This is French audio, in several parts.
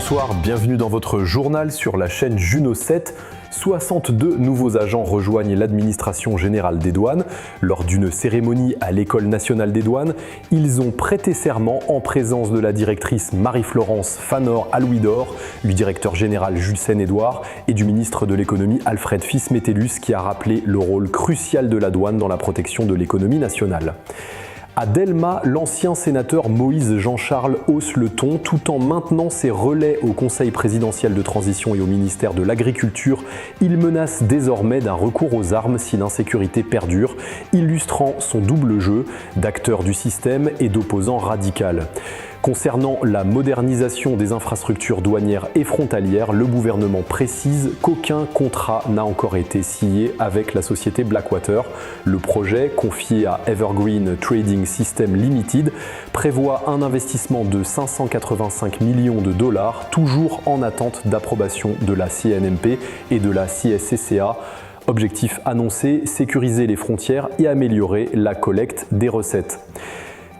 bonsoir, bienvenue dans votre journal sur la chaîne Juno 7. 62 nouveaux agents rejoignent l'administration générale des douanes. Lors d'une cérémonie à l'École nationale des douanes, ils ont prêté serment en présence de la directrice Marie-Florence Fanor-Alouidor, du directeur général Jules Seine-Édouard et du ministre de l'économie Alfred Fils-Métellus qui a rappelé le rôle crucial de la douane dans la protection de l'économie nationale. À Delma, l'ancien sénateur Moïse Jean-Charles hausse le ton tout en maintenant ses relais au Conseil présidentiel de transition et au ministère de l'Agriculture. Il menace désormais d'un recours aux armes si l'insécurité perdure, illustrant son double jeu d'acteur du système et d'opposant radical. Concernant la modernisation des infrastructures douanières et frontalières, le gouvernement précise qu'aucun contrat n'a encore été signé avec la société Blackwater. Le projet, confié à Evergreen Trading System Limited, prévoit un investissement de 585 millions de dollars, toujours en attente d'approbation de la CNMP et de la CSCCA. Objectif annoncé, sécuriser les frontières et améliorer la collecte des recettes.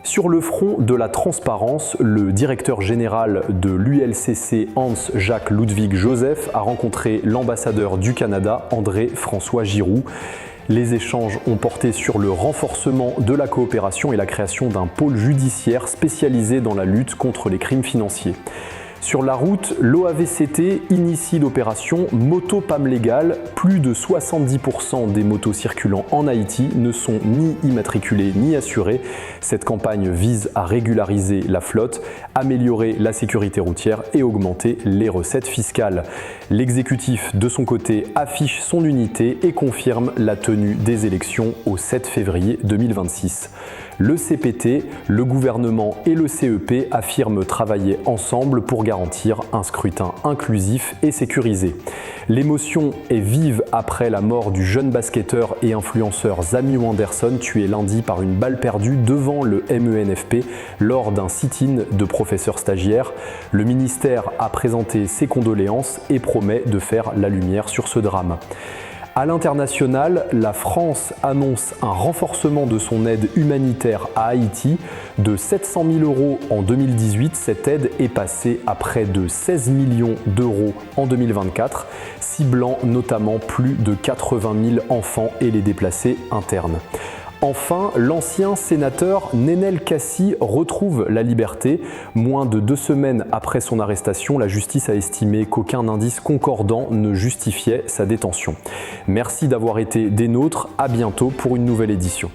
Sur le front de la transparence, le directeur général de l'ULCC Hans-Jacques Ludwig Joseph a rencontré l'ambassadeur du Canada, André-François Giroux. Les échanges ont porté sur le renforcement de la coopération et la création d'un pôle judiciaire spécialisé dans la lutte contre les crimes financiers. Sur la route, l'OAVCT initie l'opération Moto PAM légale. Plus de 70% des motos circulant en Haïti ne sont ni immatriculées ni assurées. Cette campagne vise à régulariser la flotte, améliorer la sécurité routière et augmenter les recettes fiscales. L'exécutif, de son côté, affiche son unité et confirme la tenue des élections au 7 février 2026. Le CPT, le gouvernement et le CEP affirment travailler ensemble pour garantir un scrutin inclusif et sécurisé. L'émotion est vive après la mort du jeune basketteur et influenceur Zami Anderson, tué lundi par une balle perdue devant le MENFP lors d'un sit-in de professeurs stagiaires. Le ministère a présenté ses condoléances et promet de faire la lumière sur ce drame. À l'international, la France annonce un renforcement de son aide humanitaire à Haïti. De 700 000 € en 2018, cette aide est passée à près de 16 millions d'euros en 2024, ciblant notamment plus de 80 000 enfants et les déplacés internes. Enfin, l'ancien sénateur Nenel Kassi retrouve la liberté. Moins de 2 semaines après son arrestation, la justice a estimé qu'aucun indice concordant ne justifiait sa détention. Merci d'avoir été des nôtres, à bientôt pour une nouvelle édition.